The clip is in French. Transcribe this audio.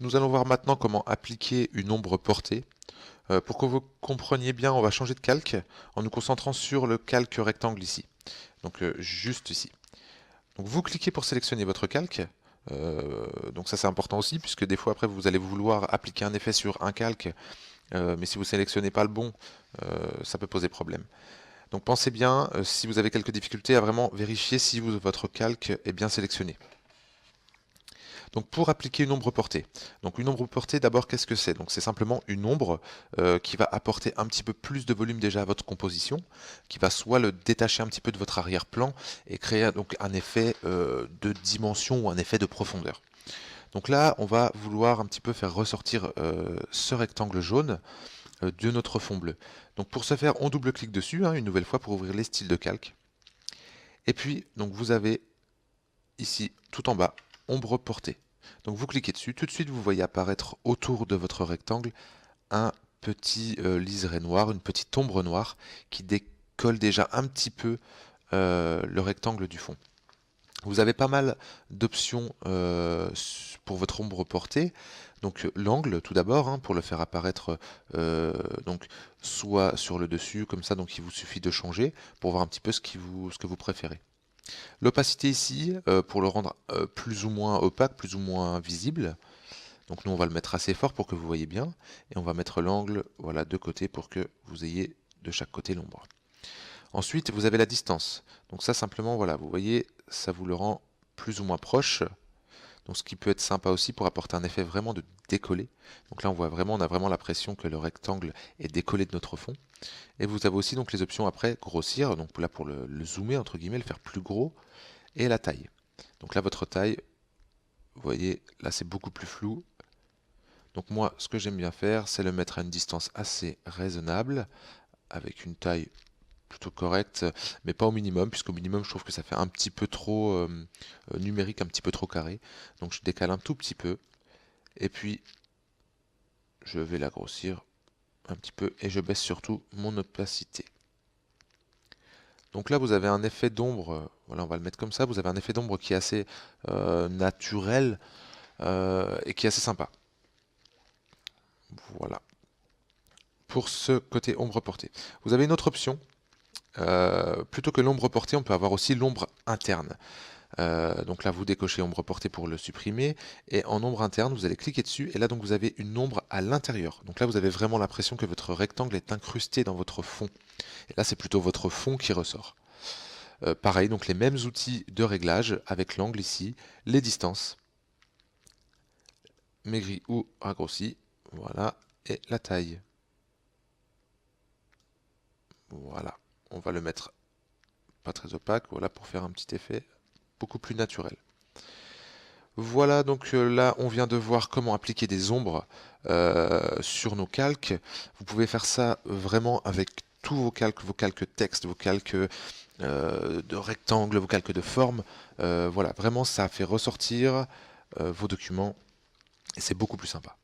Nous allons voir maintenant comment appliquer une ombre portée. Pour que vous compreniez bien, on va changer de calque en nous concentrant sur le calque rectangle ici. Donc juste ici. Donc vous cliquez pour sélectionner votre calque. Donc ça c'est important aussi puisque des fois après vous allez vouloir appliquer un effet sur un calque, mais si vous sélectionnez pas le bon, ça peut poser problème. Donc pensez bien, si vous avez quelques difficultés, à vraiment vérifier si votre calque est bien sélectionné. Donc pour appliquer une ombre portée. Donc une ombre portée, d'abord, qu'est-ce que c'est? Donc c'est simplement une ombre qui va apporter un petit peu plus de volume déjà à votre composition, qui va soit le détacher un petit peu de votre arrière-plan et créer donc un effet de dimension ou un effet de profondeur. Donc là, on va vouloir un petit peu faire ressortir ce rectangle jaune de notre fond bleu. Donc pour ce faire, on double-clique dessus, une nouvelle fois pour ouvrir les styles de calque. Et puis, donc vous avez ici, tout en bas, ombre portée. Donc vous cliquez dessus, tout de suite vous voyez apparaître autour de votre rectangle un petit liseré noir, une petite ombre noire qui décolle déjà un petit peu le rectangle du fond. Vous avez pas mal d'options pour votre ombre portée. Donc l'angle tout d'abord, pour le faire apparaître donc soit sur le dessus comme ça, donc il vous suffit de changer pour voir un petit peu ce que vous préférez. L'opacité ici, pour le rendre plus ou moins opaque, plus ou moins visible. Donc nous on va le mettre assez fort pour que vous voyez bien. Et on va mettre l'angle voilà, de côté pour que vous ayez de chaque côté l'ombre. Ensuite vous avez la distance. Donc ça simplement voilà, vous voyez, ça vous le rend plus ou moins proche. Donc ce qui peut être sympa aussi pour apporter un effet vraiment de décollé. Donc là on a vraiment l'impression que le rectangle est décollé de notre fond. Et vous avez aussi donc les options après grossir, donc là pour le zoomer entre guillemets, le faire plus gros, et la taille. Donc là votre taille, vous voyez, là c'est beaucoup plus flou. Donc moi ce que j'aime bien faire, c'est le mettre à une distance assez raisonnable, avec une taille plutôt correcte, mais pas au minimum, puisqu'au minimum je trouve que ça fait un petit peu trop numérique, un petit peu trop carré. Donc je décale un tout petit peu, et puis je vais la grossir un petit peu, et je baisse surtout mon opacité. Donc là vous avez un effet d'ombre, voilà on va le mettre comme ça, vous avez un effet d'ombre qui est assez naturel et qui est assez sympa. Voilà. Pour ce côté ombre portée. Vous avez une autre option. Plutôt que l'ombre portée, on peut avoir aussi l'ombre interne. Donc là, vous décochez ombre portée pour le supprimer. Et en ombre interne, vous allez cliquer dessus. Et là, donc, vous avez une ombre à l'intérieur. Donc là, vous avez vraiment l'impression que votre rectangle est incrusté dans votre fond. Et là, c'est plutôt votre fond qui ressort. Pareil, donc les mêmes outils de réglage avec l'angle ici, les distances, maigri ou raccourci, voilà, et la taille. Voilà, on va le mettre pas très opaque, voilà, pour faire un petit effet beaucoup plus naturel. Voilà, donc là on vient de voir comment appliquer des ombres sur nos calques. Vous pouvez faire ça vraiment avec tous vos calques texte, vos calques de rectangles, vos calques de forme. Voilà, vraiment ça fait ressortir vos documents et c'est beaucoup plus sympa.